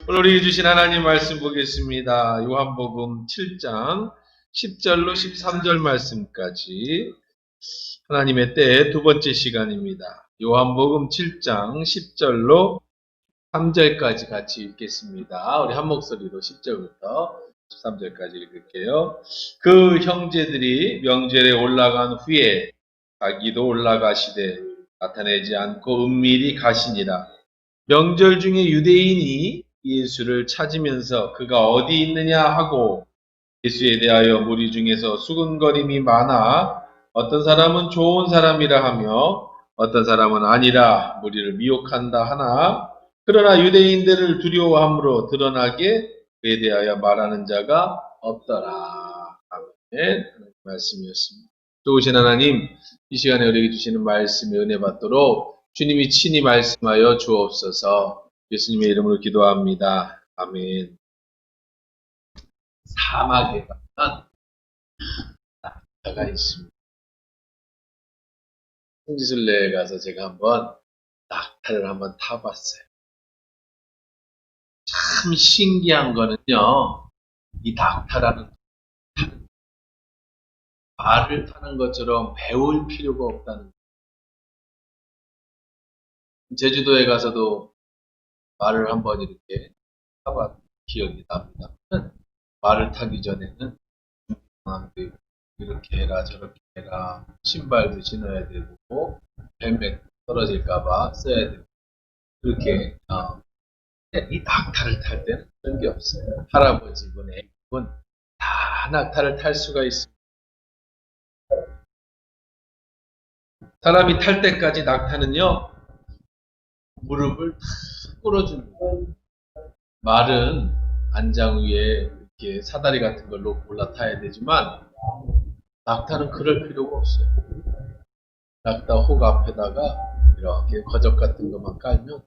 오늘 우리 주신 하나님 말씀 보겠습니다. 요한복음 7장 10절로 13절 말씀까지 하나님의 때의 두 번째 시간입니다. 요한복음 7장 10절로 3절까지 같이 읽겠습니다. 우리 한 목소리로 10절부터 13절까지 읽을게요. 그 형제들이 명절에 올라간 후에 자기도 올라가시되 나타내지 않고 은밀히 가시니라. 명절 중에 유대인이 예수를 찾으면서 그가 어디 있느냐 하고 예수에 대하여 무리 중에서 수군거림이 많아 어떤 사람은 좋은 사람이라 하며 어떤 사람은 아니라 무리를 미혹한다 하나 그러나 유대인들을 두려워함으로 드러나게 그에 대하여 말하는 자가 없더라. 아멘. 말씀이었습니다. 좋으신 하나님, 이 시간에 우리에게 주시는 말씀에 은혜 받도록 주님이 친히 말씀하여 주옵소서. 예수님의 이름으로 기도합니다. 아멘. 사막에 가면 낙타가 있습니다. 홍지순례에 가서 제가 한번 낙타를 한번 타봤어요. 참 신기한 거는요, 이 낙타라는 말을 타는 것처럼 배울 필요가 없다는 거예요. 제주도에 가서도 말을 한번 이렇게 타봤 기억이 납니다. 말을 타기 전에는 이렇게 해라 저렇게 해라 신발도 신어야 되고 헬멧 떨어질까봐 써야 되고 그렇게 이 낙타를 탈 때는 그런 게 없어요. 할아버지분, 애분 다 낙타를 탈 수가 있습니다. 사람이 탈 때까지 낙타는요 무릎을 탁 꿇어줍니다. 말은 안장 위에 이렇게 사다리 같은 걸로 올라타야 되지만 낙타는 그럴 필요가 없어요. 낙타 혹 앞에다가 이렇게 거적 같은 것만 깔면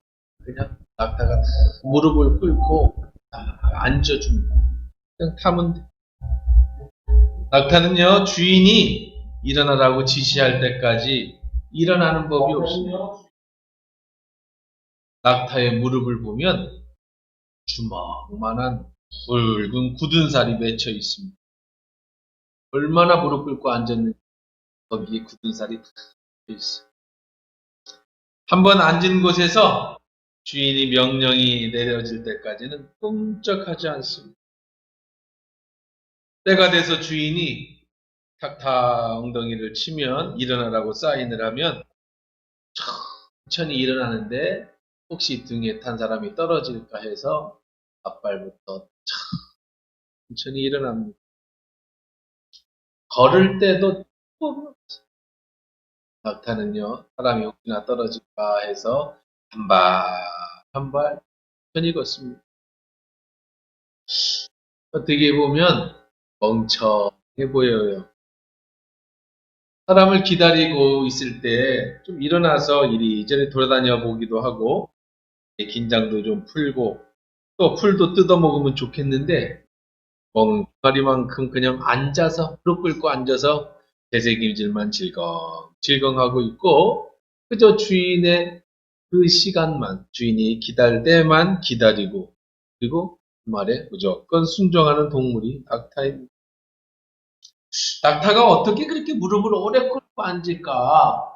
그냥 낙타가 무릎을 꿇고 앉아줍니다. 그냥 타면 돼. 낙타는요 주인이 일어나라고 지시할 때까지 일어나는 법이 없습니다. 낙타의 무릎을 보면 주먹만한 굵은 굳은 살이 맺혀 있습니다. 얼마나 무릎 꿇고 앉았는지 거기에 굳은 살이 다 있어요. 한번 앉은 곳에서 주인이 명령이 내려질 때까지는 꼼짝하지 않습니다. 때가 돼서 주인이 탁탁 엉덩이를 치면 일어나라고 사인을 하면 천천히 일어나는데 혹시 등에 탄 사람이 떨어질까 해서 앞발부터 천천히 일어납니다. 걸을 때도 낙타는요 사람이 혹시나 떨어질까 해서 한 발 한 발 천천히 걷습니다. 어떻게 보면 멍청해 보여요. 사람을 기다리고 있을 때 좀 일어나서 이리저리 돌아다녀 보기도 하고 긴장도 좀 풀고 또 풀도 뜯어 먹으면 좋겠는데 멍청이만큼 그냥 앉아서 무릎 꿇고 앉아서 되새김질만 질겅질겅하고 있고 그저 주인의 그 시간만 주인이 기다릴 때만 기다리고 그리고 그 말에 무조건 순종하는 동물이 낙타입니다. 낙타가 어떻게 그렇게 무릎을 오래 꿇고 앉을까?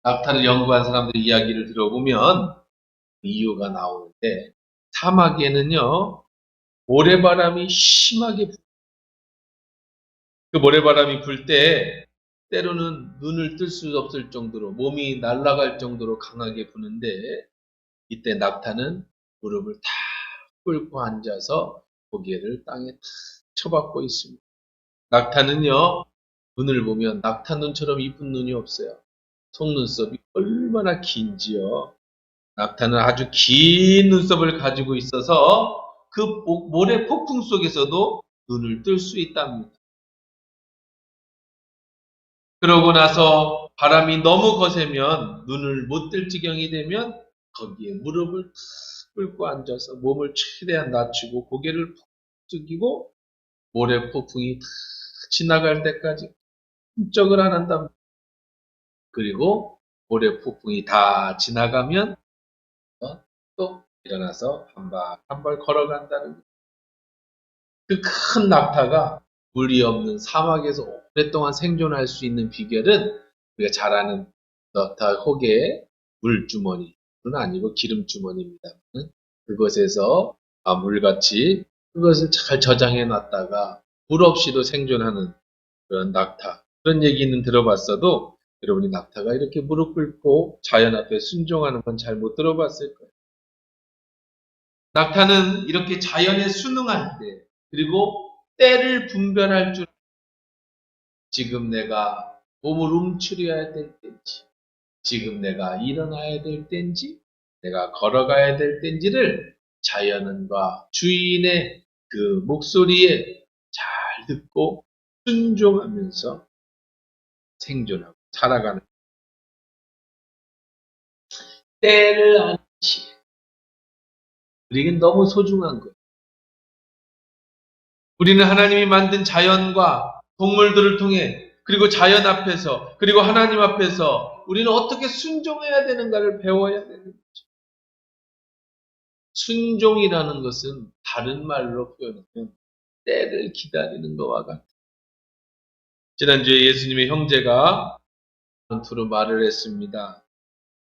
낙타를 연구한 사람들 이야기를 들어보면 이유가 나오는데 사막에는요 모래바람이 심하게 그 모래바람이 불 때 때로는 눈을 뜰 수 없을 정도로 몸이 날아갈 정도로 강하게 부는데 이때 낙타는 무릎을 탁 꿇고 앉아서 고개를 땅에 탁 쳐박고 있습니다. 낙타는요 눈을 보면 낙타 눈처럼 이쁜 눈이 없어요. 속눈썹이 얼마나 긴지요. 낙타는 아주 긴 눈썹을 가지고 있어서 그 모래 폭풍 속에서도 눈을 뜰 수 있답니다. 그러고 나서 바람이 너무 거세면 눈을 못 뜰 지경이 되면 거기에 무릎을 탁 꿇고 앉아서 몸을 최대한 낮추고 고개를 푹 숙이고 모래 폭풍이 탁 지나갈 때까지 꼼짝을 안 한답니다. 그리고 모래 폭풍이 다 지나가면 또 일어나서 한 발 걸어간다는 거예요. 그 큰 낙타가 물이 없는 사막에서 오랫동안 생존할 수 있는 비결은 우리가 잘 아는 낙타 혹의 물주머니, 는 아니고 기름주머니입니다. 그것에서 물같이 그것을 잘 저장해 놨다가 물 없이도 생존하는 그런 낙타. 그런 얘기는 들어봤어도 여러분이 낙타가 이렇게 무릎 꿇고 자연 앞에 순종하는 건 잘 못 들어봤을 거예요. 낙타는 이렇게 자연에 순응할 때, 그리고 때를 분별할 줄, 지금 내가 몸을 움츠려야 될 때인지, 지금 내가 일어나야 될 때인지, 내가 걸어가야 될 때인지를 자연과 주인의 그 목소리에 잘 듣고 순종하면서 생존하고 살아가는 때를 아는 지혜. 우리에겐 너무 소중한 거예요. 우리는 하나님이 만든 자연과 동물들을 통해, 그리고 자연 앞에서, 그리고 하나님 앞에서 우리는 어떻게 순종해야 되는가를 배워야 되는 거죠. 순종이라는 것은 다른 말로 표현하면 때를 기다리는 것과 같아요. 지난주에 예수님의 형제가 전투로 말을 했습니다.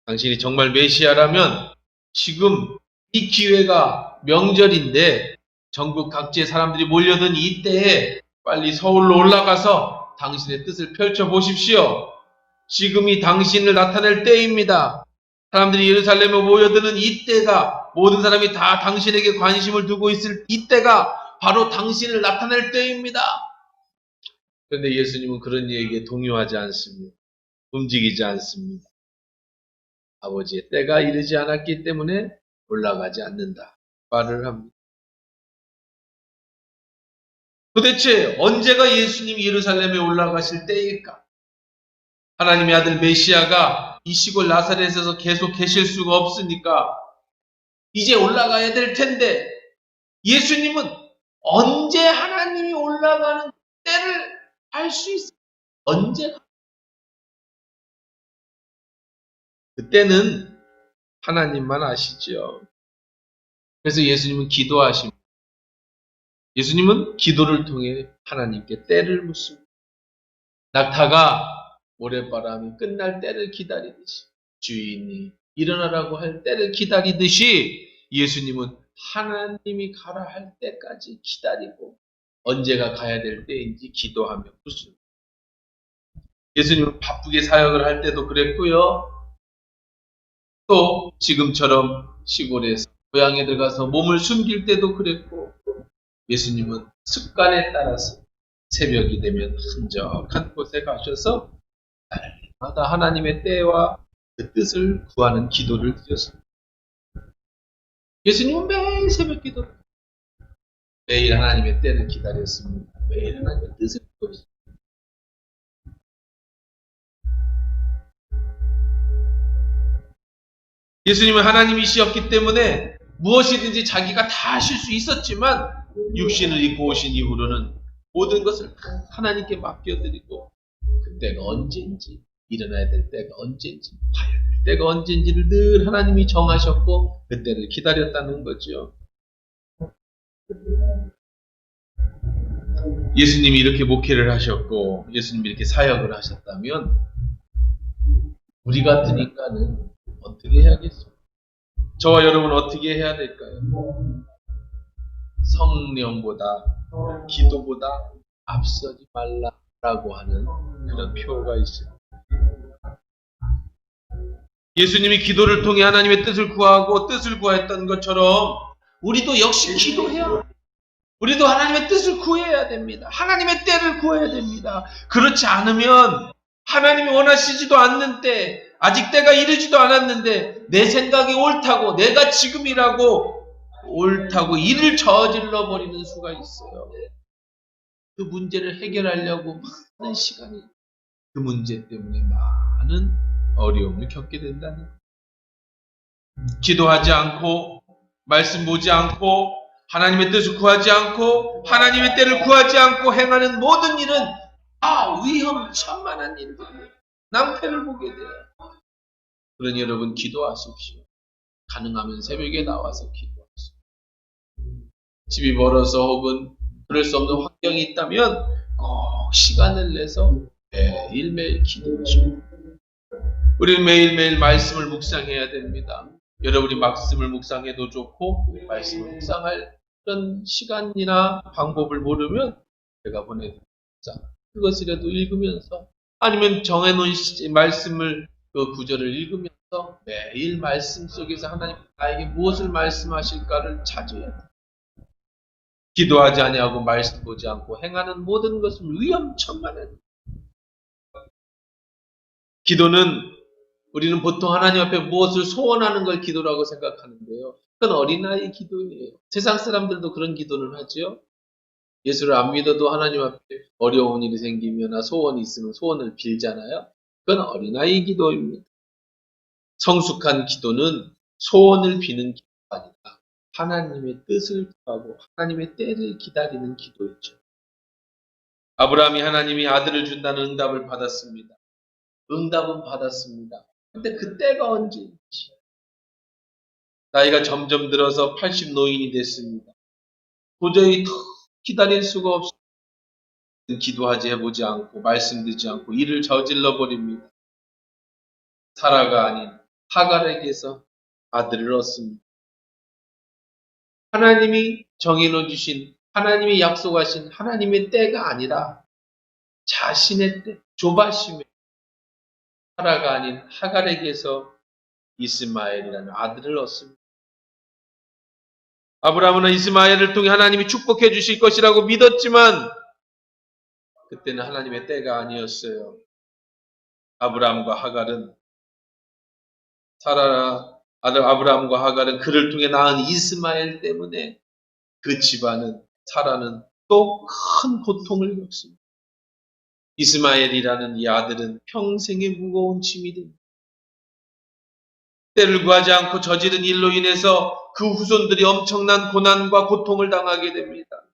당신이 정말 메시아라면 지금 이 기회가 명절인데 전국 각지의 사람들이 몰려든 이때에 빨리 서울로 올라가서 당신의 뜻을 펼쳐보십시오. 지금이 당신을 나타낼 때입니다. 사람들이 예루살렘에 모여드는 이때가, 모든 사람이 다 당신에게 관심을 두고 있을 이때가 바로 당신을 나타낼 때입니다. 그런데 예수님은 그런 얘기에 동요하지 않습니다. 움직이지 않습니다. 아버지의 때가 이르지 않았기 때문에 올라가지 않는다 말을 합니다. 도대체 언제가 예수님이 예루살렘에 올라가실 때일까? 하나님의 아들 메시아가 이 시골 나사렛에서 계속 계실 수가 없으니까 이제 올라가야 될 텐데, 예수님은 언제 하나님이 올라가는 때를 알 수 있어요. 언제? 그때는 하나님만 아시죠. 그래서 예수님은 기도하십니다. 예수님은 기도를 통해 하나님께 때를 묻습니다. 낙타가 모래바람이 끝날 때를 기다리듯이, 주인이 일어나라고 할 때를 기다리듯이 예수님은 하나님이 가라 할 때까지 기다리고 언제가 가야 될 때인지 기도하며 묻습니다. 예수님은 바쁘게 사역을 할 때도 그랬고요. 또 지금처럼 시골에서 고향에 들어가서 몸을 숨길 때도 그랬고, 예수님은 습관에 따라서 새벽이 되면 한적한 곳에 가셔서 날마다 하나님의 때와 그 뜻을 구하는 기도를 드렸습니다. 예수님은 매일 새벽 기도, 매일 하나님의 때를 기다렸습니다. 매일 하나님의 뜻을 구했습니다. 예수님은 하나님이시였기 때문에 무엇이든지 자기가 다 하실 수 있었지만, 육신을 입고 오신 이후로는 모든 것을 하나님께 맡겨드리고, 그때가 언제인지, 일어나야 될 때가 언제인지, 가야 될 때가 언제인지를 늘 하나님이 정하셨고 그때를 기다렸다는 거죠. 예수님이 이렇게 목회를 하셨고 예수님이 이렇게 사역을 하셨다면 우리 같은 인간은 어떻게 해야겠습니까? 저와 여러분은 어떻게 해야 될까요? 성령보다, 기도보다 앞서지 말라라고 하는 그런 표가 있습니다. 예수님이 기도를 통해 하나님의 뜻을 구하고 뜻을 구했던 것처럼 우리도 역시 기도해야, 우리도 하나님의 뜻을 구해야 됩니다. 하나님의 때를 구해야 됩니다. 그렇지 않으면 하나님이 원하시지도 않는 때, 아직 때가 이르지도 않았는데 내 생각이 옳다고, 내가 지금이라고 옳다고 일을 저질러 버리는 수가 있어요. 그 문제를 해결하려고 많은 시간이, 그 문제 때문에 많은 어려움을 겪게 된다는 거예요. 기도하지 않고, 말씀 보지 않고, 하나님의 뜻을 구하지 않고, 하나님의 때를 구하지 않고 행하는 모든 일은 위험천만한 일들이에요. 낭패를 보게 돼요. 그러니 여러분 기도하십시오. 가능하면 새벽에 나와서 기도하세요. 집이 멀어서 혹은 그럴 수 없는 환경이 있다면 꼭 시간을 내서 매일매일 기도하시고, 우리는 매일매일 말씀을 묵상해야 됩니다. 여러분이 말씀을 묵상해도 좋고 말씀을 묵상할 그런 시간이나 방법을 모르면 제가 보내드립니다. 그것이라도 읽으면서, 아니면 정해놓은 말씀을, 그 구절을 읽으면서 매일 말씀 속에서 하나님 나에게 무엇을 말씀하실까를 찾아야 됩니다. 기도하지 아니하고 말씀 보지 않고 행하는 모든 것은 위험천만한. 기도는, 우리는 보통 하나님 앞에 무엇을 소원하는 걸 기도라고 생각하는데요. 그건 어린아이 기도예요. 세상 사람들도 그런 기도를 하죠. 예수를 안 믿어도 하나님 앞에 어려운 일이 생기거나 소원이 있으면 소원을 빌잖아요. 그건 어린아이 기도입니다. 성숙한 기도는 소원을 비는 기도가 아니라 하나님의 뜻을 구하고 하나님의 때를 기다리는 기도였죠. 아브라함이 하나님이 아들을 준다는 응답을 받았습니다. 응답은 받았습니다. 근데 그 때가 언제인지. 나이가 점점 들어서 80 노인이 됐습니다. 도저히 더 기다릴 수가 없어. 기도하지 해보지 않고 말씀 듣지 않고 일을 저질러 버립니다. 사라가 아닌 하갈에게서 아들을 얻습니다. 하나님이 정해놓아 주신, 하나님이 약속하신 하나님의 때가 아니라 자신의 때, 조바심에 사라가 아닌 하갈에게서 이스마엘이라는 아들을 얻습니다. 아브라함은 이스마엘을 통해 하나님이 축복해 주실 것이라고 믿었지만 그때는 하나님의 때가 아니었어요. 아브라함과 하갈은, 아브라함과 하갈은 그를 통해 낳은 이스마엘 때문에 그 집안은, 사라는 또 큰 고통을 겪습니다. 이스마엘이라는 이 아들은 평생의 무거운 짐이 됩니다. 때를 구하지 않고 저지른 일로 인해서 그 후손들이 엄청난 고난과 고통을 당하게 됩니다.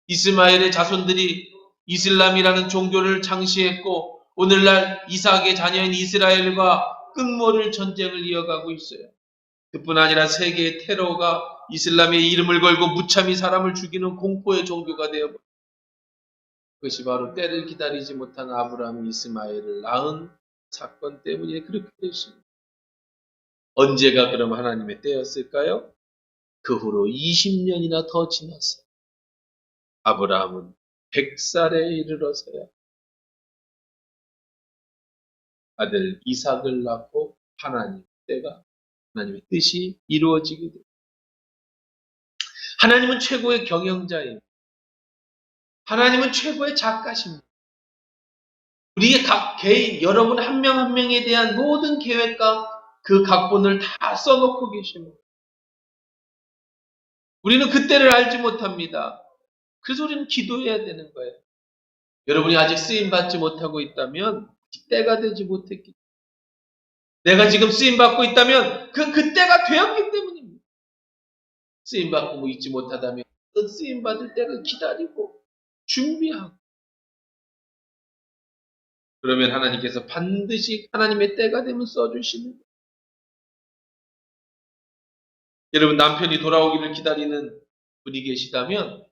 이스마엘의 자손들이 이슬람이라는 종교를 창시했고 오늘날 이삭의 자녀인 이스라엘과 끝모를 전쟁을 이어가고 있어요. 그뿐 아니라 세계의 테러가 이슬람의 이름을 걸고 무참히 사람을 죽이는 공포의 종교가 되어버립니다. 그것이 바로 때를 기다리지 못한 아브라함이 이스마엘을 낳은 사건 때문에 그렇게 됐습니다. 언제가 그럼 하나님의 때였을까요? 그 후로 20년이나 더 지났어요. 아브라함은 100살에 이르러서야 아들 이삭을 낳고 하나님의 때가, 하나님의 뜻이 이루어지게 됩니다. 하나님은 최고의 경영자예요. 하나님은 최고의 작가십니다. 우리의 각 개인, 여러분 한 명 한 명에 대한 모든 계획과 그 각본을 다 써놓고 계십니다. 우리는 그때를 알지 못합니다. 그래서 우리는 기도해야 되는 거예요. 여러분이 아직 쓰임받지 못하고 있다면 때가 되지 못했기 때문에, 내가 지금 쓰임받고 있다면 그때가 되었기 때문입니다. 쓰임받고 있지 못하다면 그 쓰임받을 때를 기다리고 준비하고, 그러면 하나님께서 반드시 하나님의 때가 되면 써주시는 거예요. 여러분, 남편이 돌아오기를 기다리는 분이 계시다면,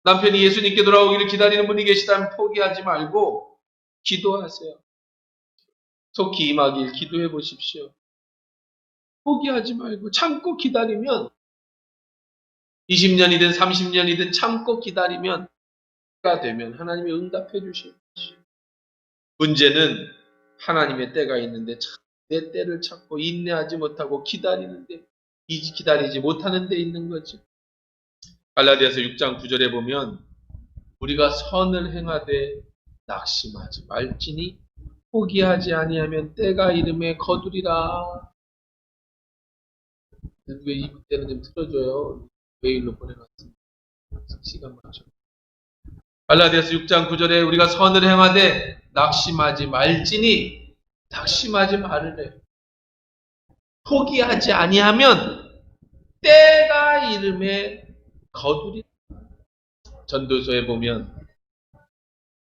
남편이 예수님께 돌아오기를 기다리는 분이 계시다면 포기하지 말고 기도하세요. 속히 임하길 기도해 보십시오. 포기하지 말고 참고 기다리면, 20년이든 30년이든 참고 기다리면 때가 되면 하나님이 응답해 주실 것이에요. 문제는 하나님의 때가 있는데 내 때를 찾고 인내하지 못하고 기다리는데, 기다리지 못하는 데 있는 거죠. 갈라디아서 6장 9절에 보면 우리가 선을 행하되 낙심하지 말지니 포기하지 아니하면 때가 이름에 거두리라. 왜 이때는 좀 틀어줘요. 메일로 보내놨습니다. 시간 맞춰. 갈라디아서 6장 9절에 우리가 선을 행하되 낙심하지 말지니, 낙심하지 말으래. 포기하지 아니하면 때가 이름에 거두리. 전도서에 보면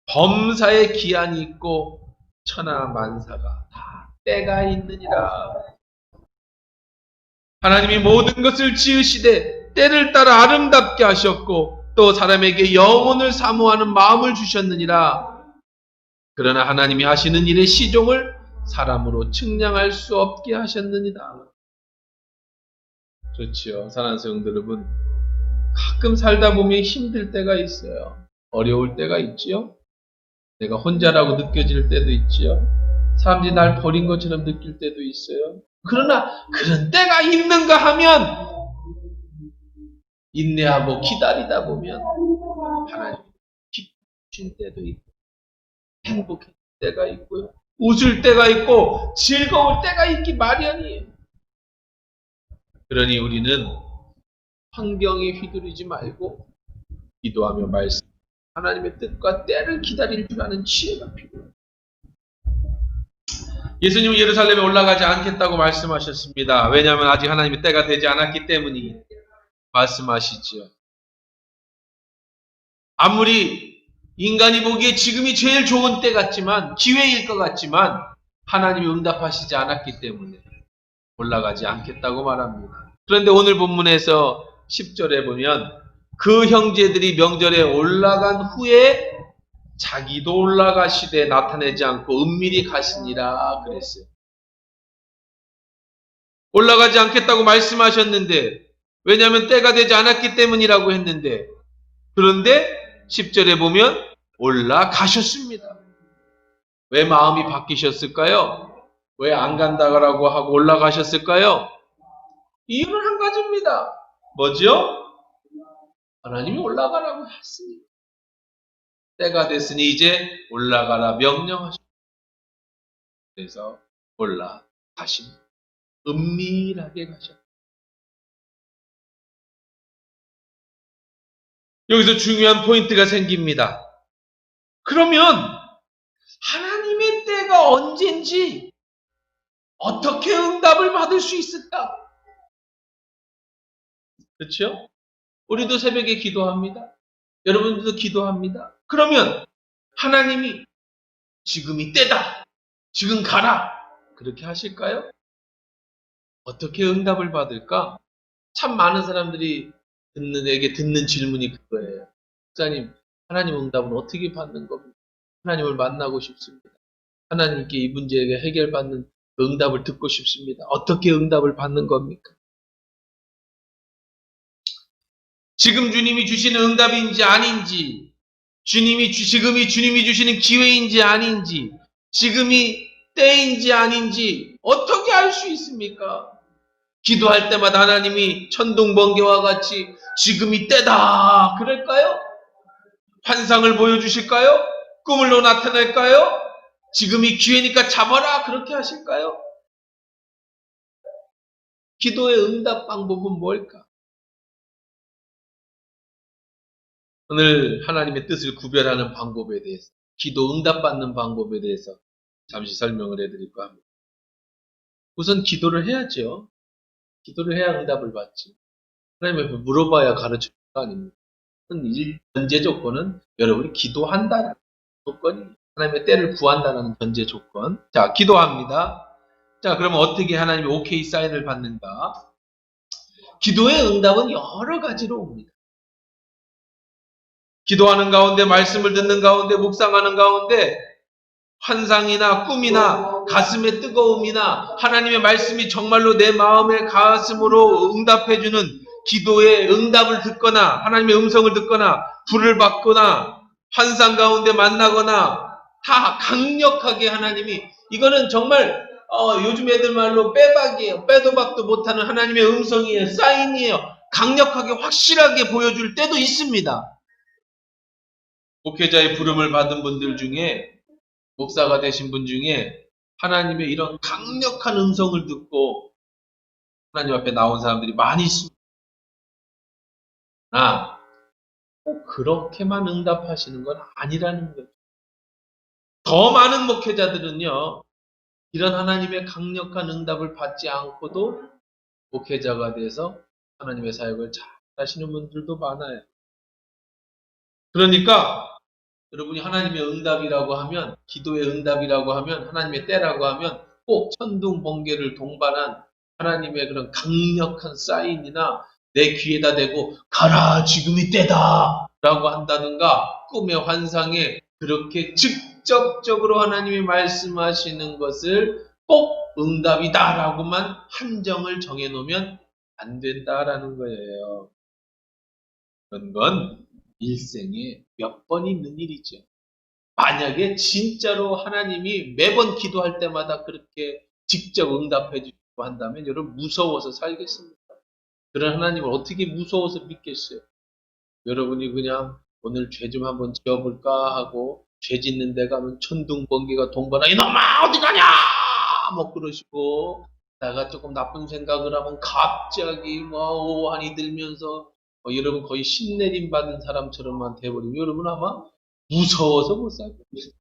범사에 기한이 있고 천하 만사가 다 때가 있느니라. 하나님이 모든 것을 지으시되 때를 따라 아름답게 하셨고 또 사람에게 영혼을 사모하는 마음을 주셨느니라. 그러나 하나님이 하시는 일의 시종을 사람으로 측량할 수 없게 하셨느니라. 그렇지요. 사랑하는 성도 여러분, 가끔 살다 보면 힘들 때가 있어요. 어려울 때가 있지요. 내가 혼자라고 느껴질 때도 있지요. 사람들이 날 버린 것처럼 느낄 때도 있어요. 그러나 그런 때가 있는가 하면 인내하고 기다리다 보면 하나님 기쁘신 때도 있고 행복할 때가 있고요. 웃을 때가 있고 즐거울 때가 있기 마련이에요. 그러니 우리는 환경에 휘둘리지 말고 기도하며 말씀 하나님의 뜻과 때를 기다릴 줄 아는 지혜가 필요해요. 예수님은 예루살렘에 올라가지 않겠다고 말씀하셨습니다. 왜냐하면 아직 하나님의 때가 되지 않았기 때문이 말씀하시지요. 아무리 인간이 보기에 지금이 제일 좋은 때 같지만 기회일 것 같지만 하나님이 응답하시지 않았기 때문에 올라가지 않겠다고 말합니다. 그런데 오늘 본문에서 10절에 보면 그 형제들이 명절에 올라간 후에 자기도 올라가시되 나타내지 않고 은밀히 가시니라 그랬어요. 올라가지 않겠다고 말씀하셨는데 왜냐하면 때가 되지 않았기 때문이라고 했는데 그런데 10절에 보면 올라가셨습니다. 왜 마음이 바뀌셨을까요? 왜 안 간다고 하고 올라가셨을까요? 이유는 한 가지입니다. 뭐죠? 하나님이 올라가라고 했습니다. 때가 됐으니 이제 올라가라 명령하셨습니다. 그래서 올라가십니다. 은밀하게 가셨습니다. 여기서 중요한 포인트가 생깁니다. 그러면 하나님의 때가 언젠지 어떻게 응답을 받을 수 있을까? 그렇죠? 우리도 새벽에 기도합니다. 여러분들도 기도합니다. 그러면 하나님이 지금이 때다. 지금 가라. 그렇게 하실까요? 어떻게 응답을 받을까? 참 많은 사람들이 듣는 질문이 그거예요. 목사님, 하나님 응답은 어떻게 받는 겁니까? 하나님을 만나고 싶습니다. 하나님께 이 문제에 해결받는 응답을 듣고 싶습니다. 어떻게 응답을 받는 겁니까? 지금 주님이 주시는 응답인지 아닌지, 지금이 주님이 주시는 기회인지 아닌지, 지금이 때인지 아닌지 어떻게 알 수 있습니까? 기도할 때마다 하나님이 천둥 번개와 같이 지금이 때다 그럴까요? 환상을 보여주실까요? 꿈을로 나타낼까요? 지금이 기회니까 잡아라 그렇게 하실까요? 기도의 응답 방법은 뭘까? 오늘 하나님의 뜻을 구별하는 방법에 대해서, 기도 응답받는 방법에 대해서 잠시 설명을 해드릴까 합니다. 우선 기도를 해야죠. 기도를 해야 응답을 받지. 하나님께 물어봐야 가르칠 거 아닙니까? 전제 조건은 여러분이 기도한다는 조건이 하나님의 때를 구한다는 전제 조건. 자, 기도합니다. 자, 그러면 어떻게 하나님의 오케이 사인을 받는가? 기도의 응답은 여러 가지로 옵니다. 기도하는 가운데, 말씀을 듣는 가운데, 묵상하는 가운데 환상이나 꿈이나 가슴의 뜨거움이나 하나님의 말씀이 정말로 내 마음의 가슴으로 응답해주는 기도의 응답을 듣거나 하나님의 음성을 듣거나 불을 받거나 환상 가운데 만나거나 다 강력하게 하나님이 이거는 정말 요즘 애들 말로 빼박이에요. 빼도 박도 못하는 하나님의 음성이에요. 사인이에요. 강력하게 확실하게 보여줄 때도 있습니다. 목회자의 부름을 받은 분들 중에 목사가 되신 분 중에 하나님의 이런 강력한 음성을 듣고 하나님 앞에 나온 사람들이 많이 있습니다. 꼭 그렇게만 응답하시는 건 아니라는 거죠. 더 많은 목회자들은요, 이런 하나님의 강력한 응답을 받지 않고도 목회자가 돼서 하나님의 사역을 잘 하시는 분들도 많아요. 그러니까 여러분이 하나님의 응답이라고 하면, 기도의 응답이라고 하면, 하나님의 때라고 하면 꼭 천둥 번개를 동반한 하나님의 그런 강력한 사인이나 내 귀에다 대고 가라 지금이 때다 라고 한다든가 꿈의 환상에 그렇게 직접적으로 하나님이 말씀하시는 것을 꼭 응답이다 라고만 한정을 정해놓으면 안 된다라는 거예요. 그런 건 일생에 몇 번 있는 일이죠. 만약에 진짜로 하나님이 매번 기도할 때마다 그렇게 직접 응답해 주시고 한다면 여러분 무서워서 살겠습니까? 그런 하나님을 어떻게 무서워서 믿겠어요? 여러분이 그냥 오늘 죄 좀 한번 지어볼까 하고 죄 짓는 데 가면 천둥 번개가 동반하 이놈아 어디 가냐 뭐 그러시고 내가 조금 나쁜 생각을 하면 갑자기 뭐 오한이 들면서 여러분 거의 신내림 받은 사람처럼만 돼버리면 여러분 아마 무서워서 못 살 거예요.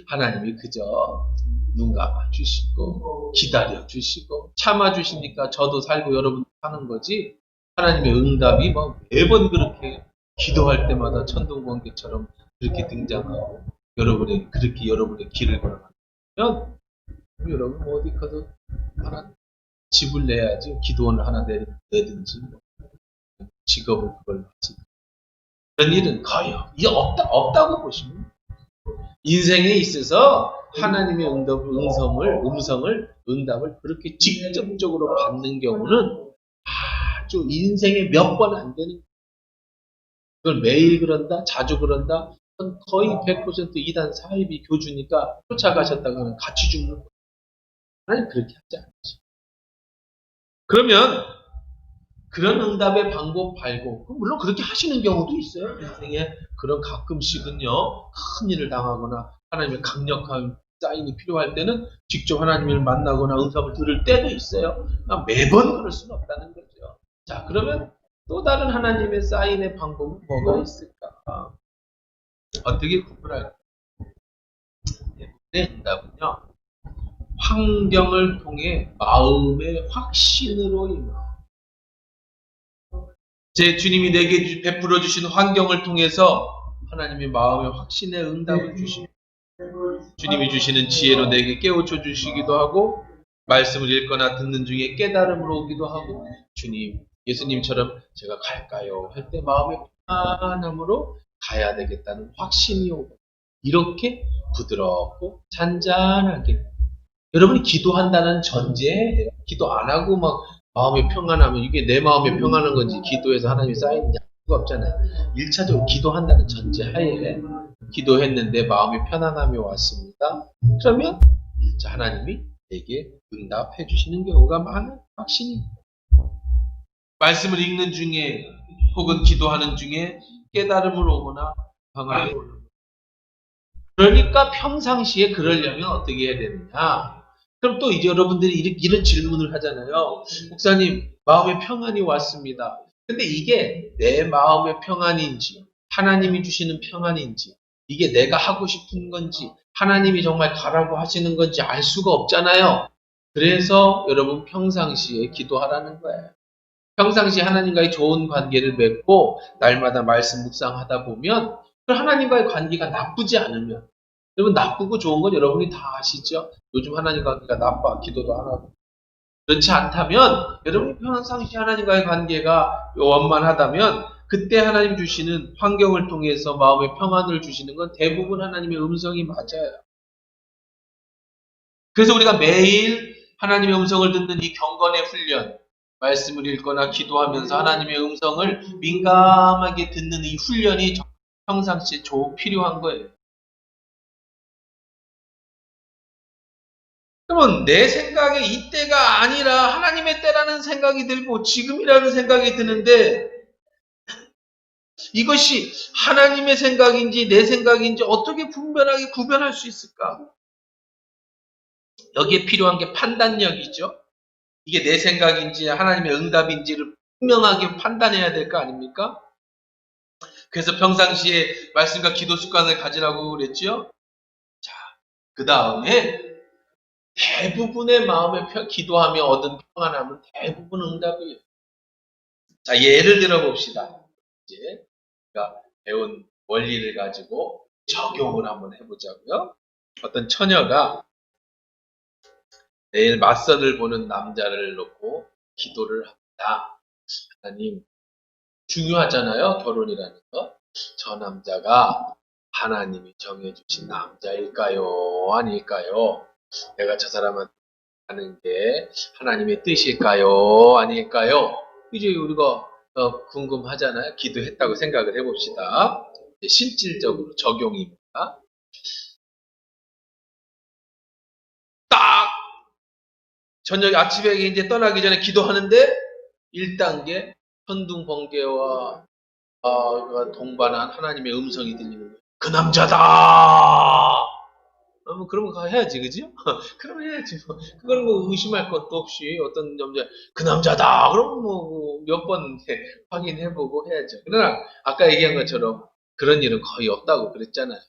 하나님이 그저 눈 감아 주시고 기다려 주시고 참아 주시니까 저도 살고 여러분 사는 거지. 하나님의 응답이 뭐 매번 그렇게 기도할 때마다 천둥번개처럼 그렇게 등장하고 그렇게 여러분의 길을 걸어가면 여러분 어디 가서 하나 집을 내야지 기도원을 하나 내든지 뭐 직업을 그걸 하지. 그런 일은 거의 이게 없다고 보시면 인생에 있어서 하나님의 응답을 그렇게 직접적으로 받는 경우는 아주 인생에 몇 번 안 되는 거예요. 그걸 매일 그런다, 자주 그런다, 거의 100% 이단 사이비 교주니까 쫓아가셨다가 하면 같이 죽는 거예요. 아니, 그렇게 하지 않지. 그러면 그런 응답의 방법 말고, 물론 그렇게 하시는 경우도 있어요. 인생에 그런 가끔씩은요, 큰 일을 당하거나 하나님의 강력한 사인이 필요할 때는 직접 하나님을 만나거나 응답을 들을 때도 있어요. 매번 그럴 수는 없다는 거죠. 자, 그러면 또 다른 하나님의 사인의 방법은 뭐가 있을까? 어떻게 구분할까? 네, 응답은요, 환경을 통해 마음의 확신으로 임하. 제 주님이 내게 베풀어 주신 환경을 통해서 하나님의 마음의 확신의 응답을 주십니다. 주님이 주시는 지혜로 내게 깨우쳐 주시기도 하고 말씀을 읽거나 듣는 중에 깨달음으로 오기도 하고 예수님처럼 제가 갈까요? 할 때 마음의 편안함으로 가야 되겠다는 확신이 오고 이렇게 부드럽고 잔잔하게 여러분이 기도한다는 전제에 기도 안 하고 막 마음이 평안하면 이게 내 마음이 평안한 건지 기도해서 하나님이 쌓이느냐 그거 없잖아요. 1차적으로 기도한다는 전제하에 기도했는데 마음이 편안함이 왔습니다. 그러면 1차 하나님이 내게 응답해 주시는 경우가 많은 확신이 말씀을 읽는 중에 혹은 기도하는 중에 깨달음을 오거나 평안을 오는 그러니까 평상시에 그러려면 어떻게 해야 되느냐? 그럼 또 이제 여러분들이 이런 질문을 하잖아요. 목사님, 마음의 평안이 왔습니다. 근데 이게 내 마음의 평안인지, 하나님이 주시는 평안인지, 이게 내가 하고 싶은 건지, 하나님이 정말 가라고 하시는 건지 알 수가 없잖아요. 그래서 여러분 평상시에 기도하라는 거예요. 평상시에 하나님과의 좋은 관계를 맺고 날마다 말씀 묵상하다 보면 하나님과의 관계가 나쁘지 않으면 여러분 나쁘고 좋은 건 여러분이 다 아시죠? 요즘 하나님 관계가 나빠 기도도 안 하고 그렇지 않다면 여러분이 평상시 하나님과의 관계가 원만하다면 그때 하나님 주시는 환경을 통해서 마음의 평안을 주시는 건 대부분 하나님의 음성이 맞아요. 그래서 우리가 매일 하나님의 음성을 듣는 이 경건의 훈련 말씀을 읽거나 기도하면서 하나님의 음성을 민감하게 듣는 이 훈련이 평상시에 필요한 거예요. 그러면 내 생각에 이때가 아니라 하나님의 때라는 생각이 들고 지금이라는 생각이 드는데 이것이 하나님의 생각인지 내 생각인지 어떻게 분별하게 구별할 수 있을까? 여기에 필요한 게 판단력이죠. 이게 내 생각인지 하나님의 응답인지를 분명하게 판단해야 될 거 아닙니까? 그래서 평상시에 말씀과 기도 습관을 가지라고 그랬죠. 자, 그 다음에 대부분의 마음의 기도하며 얻은 평안함은 대부분 응답이에요. 자, 예를 들어 봅시다. 이제 우리가 배운 원리를 가지고 적용을 한번 해보자고요. 어떤 처녀가 내일 맞선을 보는 남자를 놓고 기도를 합니다. 하나님, 중요하잖아요. 결혼이라는 거. 저 남자가 하나님이 정해주신 남자일까요? 아닐까요? 내가 저 사람한테 하는 게 하나님의 뜻일까요? 아닐까요? 이제 우리가 궁금하잖아요. 기도했다고 생각을 해봅시다. 실질적으로 적용입니다. 딱 저녁 아침에 이제 떠나기 전에 기도하는데 1단계 천둥번개와 동반한 하나님의 음성이 들리는 거예요. 그 남자다. 그런 거 해야지, 그죠? 그러면 해야지. 그거는 뭐 의심할 것도 없이 어떤 남자, 그 남자다. 그럼 뭐 몇 번 확인해보고 해야죠. 그러나 아까 얘기한 것처럼 그런 일은 거의 없다고 그랬잖아요.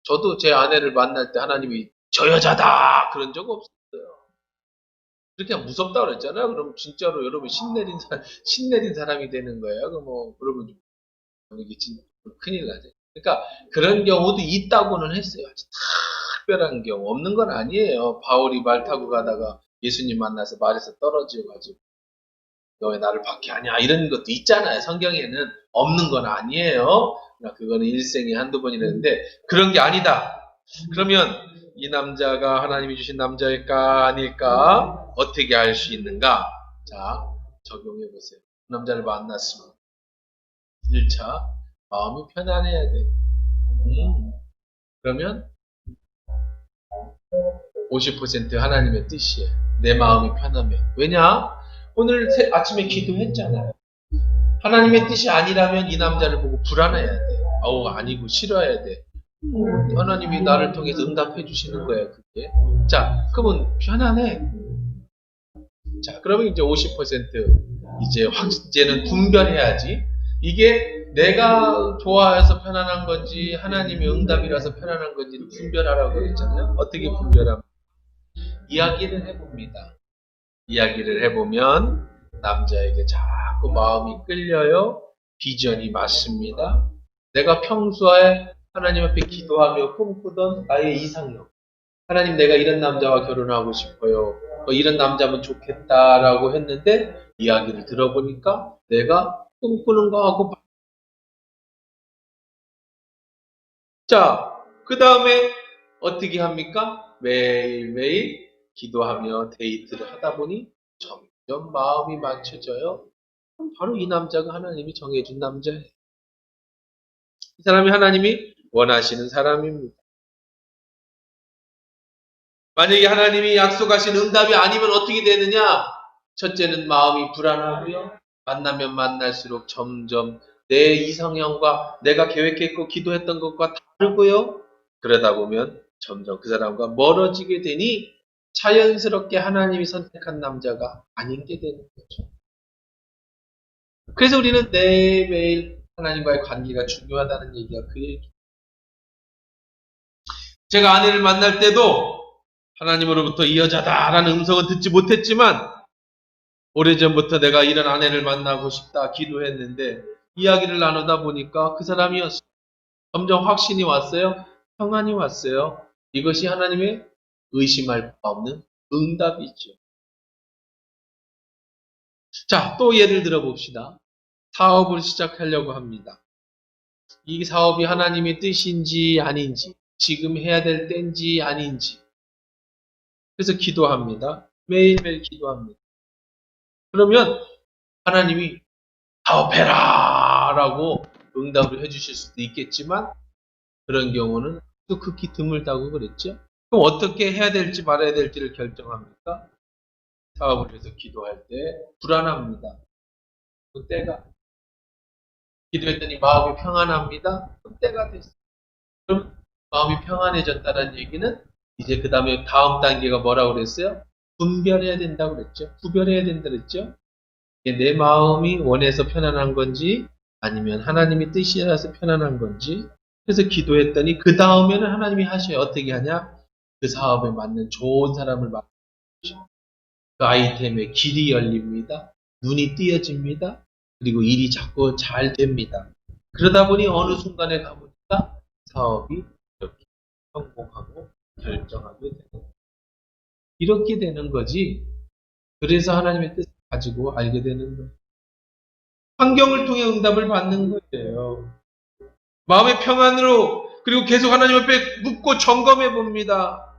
저도 제 아내를 만날 때 하나님이 저 여자다. 그런 적 없었어요. 그렇게 무섭다 그랬잖아요. 그럼 진짜로 여러분 신내린 사람이 되는 거예요. 그러면 이게 진짜 큰일 나죠. 그러니까 그런 경우도 있다고는 했어요. 아주 특별한 경우 없는 건 아니에요. 바울이 말 타고 가다가 예수님 만나서 말에서 떨어져가지고 너 왜 나를 박해하냐 이런 것도 있잖아요. 성경에는 없는 건 아니에요. 그러니까 그거는 일생에 한두 번이라는데 그런 게 아니다. 그러면 이 남자가 하나님이 주신 남자일까 아닐까 어떻게 알 수 있는가? 자, 적용해 보세요. 남자를 만났으면 1차 마음이 편안해야 돼. 그러면 50% 하나님의 뜻이에요. 내 마음이 편하면. 왜냐? 오늘 아침에 기도했잖아요. 하나님의 뜻이 아니라면 이 남자를 보고 불안해야 돼. 아니고 싫어해야 돼. 하나님이 나를 통해서 응답해 주시는 거예요, 그게. 자, 그러면 편안해. 자, 그러면 이제 50% 이제는 분별해야지. 이게 내가 좋아해서 편안한 건지 하나님의 응답이라서 편안한 건지를 분별하라고 그랬잖아요. 어떻게 분별하면? 이야기를 해봅니다. 이야기를 해보면 남자에게 자꾸 마음이 끌려요. 비전이 맞습니다. 내가 평소에 하나님 앞에 기도하며 꿈꾸던 나의 이상형. 하나님 내가 이런 남자와 결혼하고 싶어요. 이런 남자면 좋겠다라고 했는데 이야기를 들어보니까 내가 꿈꾸는 거하고 자, 그 다음에 어떻게 합니까? 매일매일 기도하며 데이트를 하다 보니 점점 마음이 맞춰져요. 그럼 바로 이 남자가 하나님이 정해준 남자예요. 이 사람이 하나님이 원하시는 사람입니다. 만약에 하나님이 약속하신 응답이 아니면 어떻게 되느냐? 첫째는 마음이 불안하고요. 만나면 만날수록 점점 내 이상형과 내가 계획했고 기도했던 것과 다르고요. 그러다 보면 점점 그 사람과 멀어지게 되니 자연스럽게 하나님이 선택한 남자가 아닌 게 되는 거죠. 그래서 우리는 매일 하나님과의 관계가 중요하다는 얘기가 그 얘기. 제가 아내를 만날 때도 하나님으로부터 이 여자다라는 음성은 듣지 못했지만 오래전부터 내가 이런 아내를 만나고 싶다 기도했는데 이야기를 나누다 보니까 그 사람이었어요. 점점 확신이 왔어요. 평안이 왔어요. 이것이 하나님의 의심할 바 없는 응답이죠. 자, 또 예를 들어 봅시다. 사업을 시작하려고 합니다. 이 사업이 하나님의 뜻인지 아닌지, 지금 해야 될 때인지 아닌지. 그래서 기도합니다. 매일매일 기도합니다. 그러면 하나님이 사업해라! 라고 응답을 해주실 수도 있겠지만 그런 경우는 또 극히 드물다고 그랬죠. 그럼 어떻게 해야 될지 말아야 될지를 결정합니까? 사업을 위해서 기도할 때 불안합니다. 그 때가 기도했더니 마음이 평안합니다. 그 때가 됐어요. 그럼 마음이 평안해졌다는 얘기는 이제 그 다음에 다음 단계가 뭐라고 그랬어요? 분별해야 된다고 그랬죠. 구별해야 된다고 그랬죠. 내 마음이 원해서 편안한 건지 아니면 하나님의 뜻이라서 편안한 건지 그래서 기도했더니 그 다음에는 하나님이 하셔요. 어떻게 하냐? 그 사업에 맞는 좋은 사람을 만나주시고 그 아이템의 길이 열립니다. 눈이 띄어집니다. 그리고 일이 자꾸 잘 됩니다. 그러다 보니 어느 순간에 가보니까 사업이 이렇게 성공하고 결정하게 되는 이렇게 되는 거지. 그래서 하나님의 뜻을 가지고 알게 되는 거예요. 환경을 통해 응답을 받는 거예요. 마음의 평안으로, 그리고 계속 하나님 앞에 묻고 점검해 봅니다.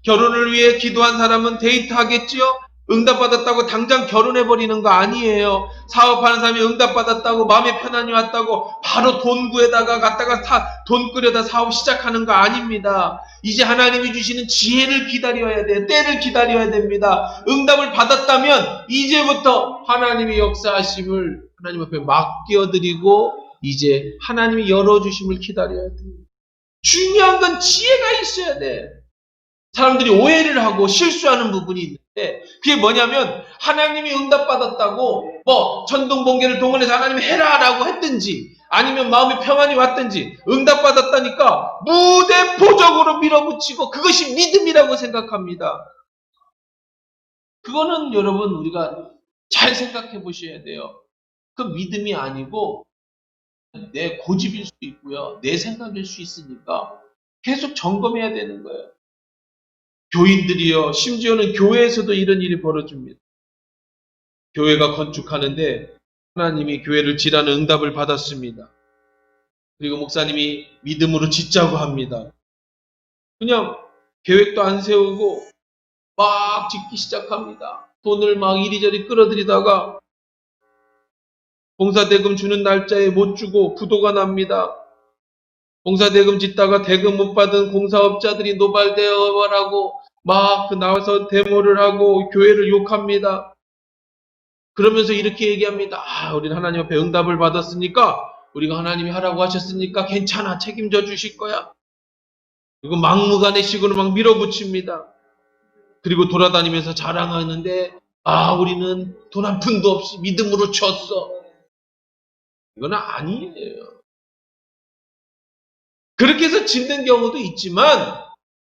결혼을 위해 기도한 사람은 데이트하겠지요? 응답받았다고 당장 결혼해버리는 거 아니에요. 사업하는 사람이 응답받았다고 마음의 편안이 왔다고 바로 돈 구해다가 갔다가 돈 끌여다 사업 시작하는 거 아닙니다. 이제 하나님이 주시는 지혜를 기다려야 돼요. 때를 기다려야 됩니다. 응답을 받았다면 이제부터 하나님의 역사하심을 하나님 앞에 맡겨드리고 이제 하나님이 열어주심을 기다려야 돼요. 중요한 건 지혜가 있어야 돼. 사람들이 오해를 하고 실수하는 부분이 있는데 그게 뭐냐면 하나님이 응답받았다고 천둥번개를 동원해서 하나님이 해라라고 했든지 아니면 마음의 평안이 왔든지 응답받았다니까 무대포적으로 밀어붙이고 그것이 믿음이라고 생각합니다. 그거는 여러분 우리가 잘 생각해 보셔야 돼요. 그 믿음이 아니고 내 고집일 수 있고요. 내 생각일 수 있으니까 계속 점검해야 되는 거예요. 교인들이요. 심지어는 교회에서도 이런 일이 벌어집니다. 교회가 건축하는데 하나님이 교회를 지라는 응답을 받았습니다. 그리고 목사님이 믿음으로 짓자고 합니다. 그냥 계획도 안 세우고 막 짓기 시작합니다. 돈을 막 이리저리 끌어들이다가 봉사대금 주는 날짜에 못 주고 부도가 납니다. 봉사대금 짓다가 대금 못 받은 공사업자들이 노발대어라고 막 나와서 데모를 하고 교회를 욕합니다. 그러면서 이렇게 얘기합니다. 우리는 하나님 앞에 응답을 받았으니까 우리가 하나님이 하라고 하셨으니까 괜찮아. 책임져 주실 거야. 그리고 막무가내식으로 막 밀어붙입니다. 그리고 돌아다니면서 자랑하는데 우리는 돈 한 푼도 없이 믿음으로 쳤어. 이건 아니에요. 그렇게 해서 짓는 경우도 있지만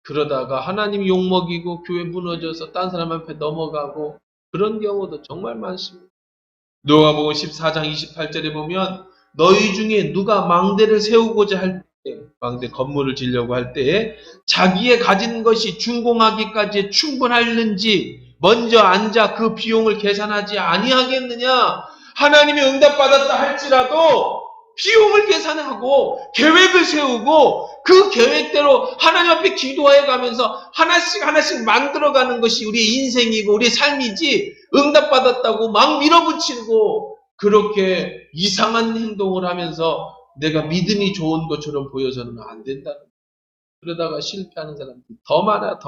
그러다가 하나님 욕먹이고 교회 무너져서 딴 사람 앞에 넘어가고 그런 경우도 정말 많습니다. 누가복음 14장 28절에 보면 너희 중에 누가 망대를 세우고자 할 때, 망대 건물을 지려고 할 때에 자기의 가진 것이 준공하기까지 충분하는지 먼저 앉아 그 비용을 계산하지 아니하겠느냐. 하나님이 응답받았다 할지라도 비용을 계산하고 계획을 세우고 그 계획대로 하나님 앞에 기도해 가면서 하나씩 만들어가는 것이 우리의 인생이고 우리의 삶이지 응답받았다고 막 밀어붙이고 그렇게 이상한 행동을 하면서 내가 믿음이 좋은 것처럼 보여서는 안 된다. 그러다가 실패하는 사람들이 더 많아.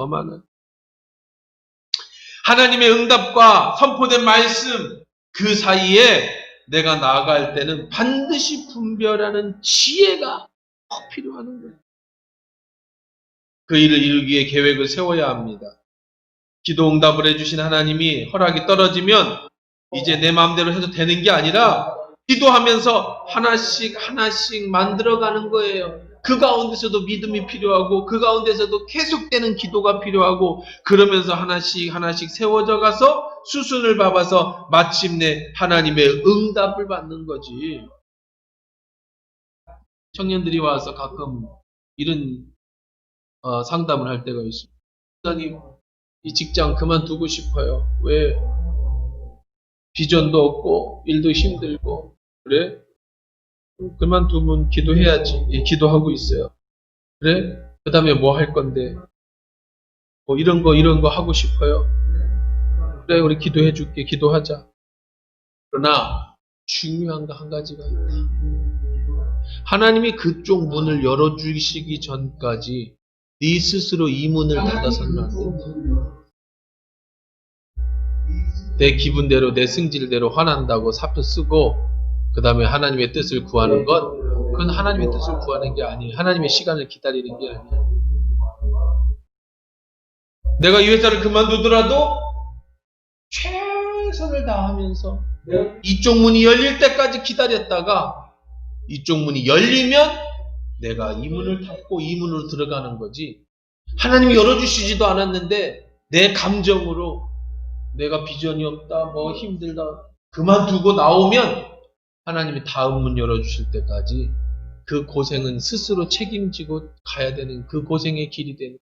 하나님의 응답과 선포된 말씀 그 사이에 내가 나아갈 때는 반드시 분별하는 지혜가 꼭 필요한 거예요. 그 일을 이루기 위해 계획을 세워야 합니다. 기도 응답을 해주신 하나님이 허락이 떨어지면 이제 내 마음대로 해도 되는 게 아니라 기도하면서 하나씩 만들어가는 거예요. 그 가운데서도 믿음이 필요하고 그 가운데서도 계속되는 기도가 필요하고 그러면서 하나씩 세워져 가서 수순을 밟아서 마침내 하나님의 응답을 받는 거지. 청년들이 와서 가끔 이런 상담을 할 때가 있습니다. 목사님, 이 직장 그만두고 싶어요. 왜? 비전도 없고 일도 힘들고. 그래? 그만두면 기도해야지. 예, 기도하고 있어요. 그래? 그 다음에 뭐 할 건데? 뭐 이런 거 하고 싶어요. 그래, 우리 기도해 줄게. 기도하자. 그러나 중요한 거 한 가지가 있다. 하나님이 그쪽 문을 열어주시기 전까지 네 스스로 이 문을 닫아서는 안 된다. 내 기분대로 내 승질대로 화난다고 사표 쓰고 그 다음에 하나님의 뜻을 구하는 것, 그건 하나님의 뜻을 구하는 게 아니에요. 하나님의 시간을 기다리는 게 아니에요. 내가 이 회사를 그만두더라도 최선을 다하면서 이쪽 문이 열릴 때까지 기다렸다가 이쪽 문이 열리면 내가 이 문을 닫고 이 문으로 들어가는 거지. 하나님이 열어주시지도 않았는데 내 감정으로 내가 비전이 없다, 뭐 힘들다 그만두고 나오면 하나님이 다음 문 열어주실 때까지 그 고생은 스스로 책임지고 가야 되는 그 고생의 길이 되는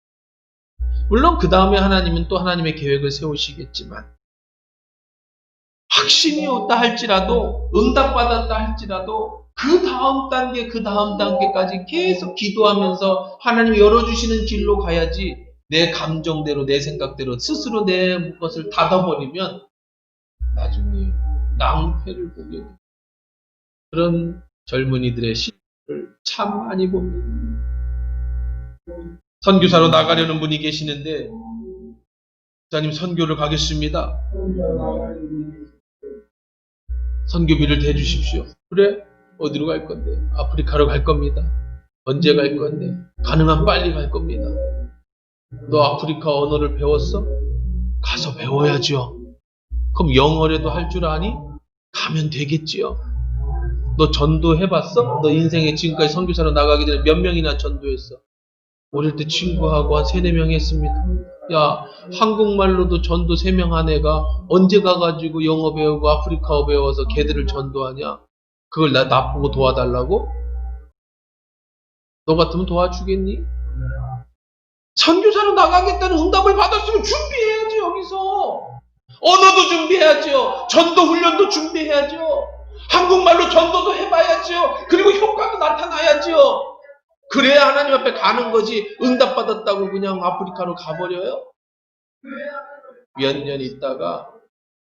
거예요. 물론 그 다음에 하나님은 또 하나님의 계획을 세우시겠지만 확신이 없다 할지라도 응답받았다 할지라도 그 다음 단계까지 계속 기도하면서 하나님이 열어주시는 길로 가야지 내 감정대로 내 생각대로 스스로 내 것을 닫아버리면 나중에 낭패를 보게 돼. 그런 젊은이들의 시를 참 많이 봅니다. 선교사로 나가려는 분이 계시는데 목사님 선교를 가겠습니다. 선교비를 대주십시오. 그래? 어디로 갈 건데? 아프리카로 갈 겁니다. 언제 갈 건데? 가능한 빨리 갈 겁니다. 너 아프리카 언어를 배웠어? 가서 배워야죠. 그럼 영어라도 할 줄 아니? 가면 되겠지요. 너 전도해봤어? 너 인생에 지금까지 선교사로 나가기 전에 몇 명이나 전도했어? 어릴 때 친구하고 한 3, 4명 했습니다. 야, 한국말로도 전도 3명 한 애가 언제 가가지고 영어 배우고 아프리카어 배워서 걔들을 전도하냐? 그걸 나보고 도와달라고? 너 같으면 도와주겠니? 선교사로 나가겠다는 응답을 받았으면 준비해야지, 여기서. 언어도 준비해야죠. 전도 훈련도 준비해야죠. 한국말로 전도도 해봐야죠. 그리고 효과도 나타나야죠. 그래야 하나님 앞에 가는 거지. 응답받았다고 그냥 아프리카로 가버려요? 몇 년 있다가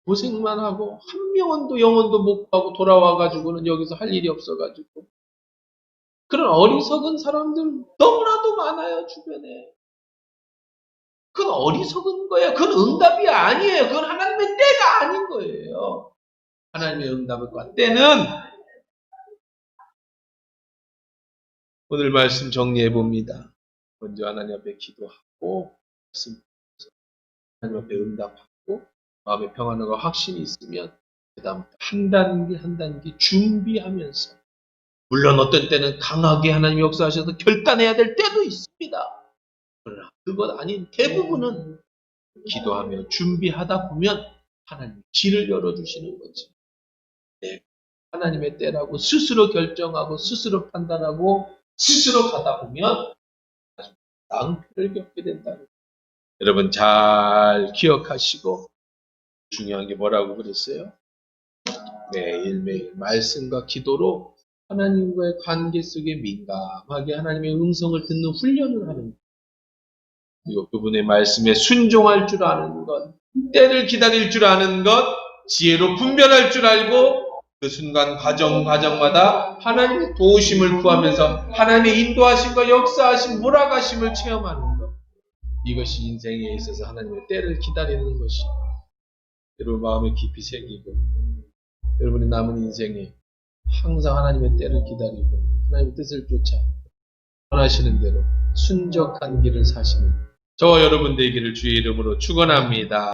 고생만 하고 한 명원도 영혼도 못 가고 돌아와가지고는 여기서 할 일이 없어가지고 그런 어리석은 사람들 너무나도 많아요, 주변에. 그건 어리석은 거예요. 그건 응답이 아니에요. 그건 하나님의 때가 아닌 거예요. 하나님의 응답과 때는 오늘 말씀 정리해 봅니다. 먼저 하나님 앞에 기도하고 하나님 앞에 응답하고 마음의 평안과 확신이 있으면 그 다음 한 단계 한 단계 준비하면서 물론 어떤 때는 강하게 하나님이 역사하셔서 결단해야 될 때도 있습니다. 그러나 그것 아닌 대부분은 기도하며 준비하다 보면 하나님 길을 열어주시는 거지. 네. 하나님의 때라고 스스로 결정하고 스스로 판단하고 스스로 가다 보면 낭패를 겪게 된다는 거예요. 여러분 잘 기억하시고 중요한 게 뭐라고 그랬어요? 매일매일 말씀과 기도로 하나님과의 관계 속에 민감하게 하나님의 음성을 듣는 훈련을 하는 것. 그리고 그분의 말씀에 순종할 줄 아는 것, 때를 기다릴 줄 아는 것, 지혜로 분별할 줄 알고 그 순간 과정마다 하나님의 도우심을 구하면서 하나님의 인도하심과 역사하심, 몰아가심을 체험하는 것. 이것이 인생에 있어서 하나님의 때를 기다리는 것이 여러분 마음에 깊이 새기고 여러분의 남은 인생에 항상 하나님의 때를 기다리고 하나님의 뜻을 쫓아 원하시는 대로 순적한 길을 사시는 저와 여러분 되기를 주의 이름으로 축원합니다.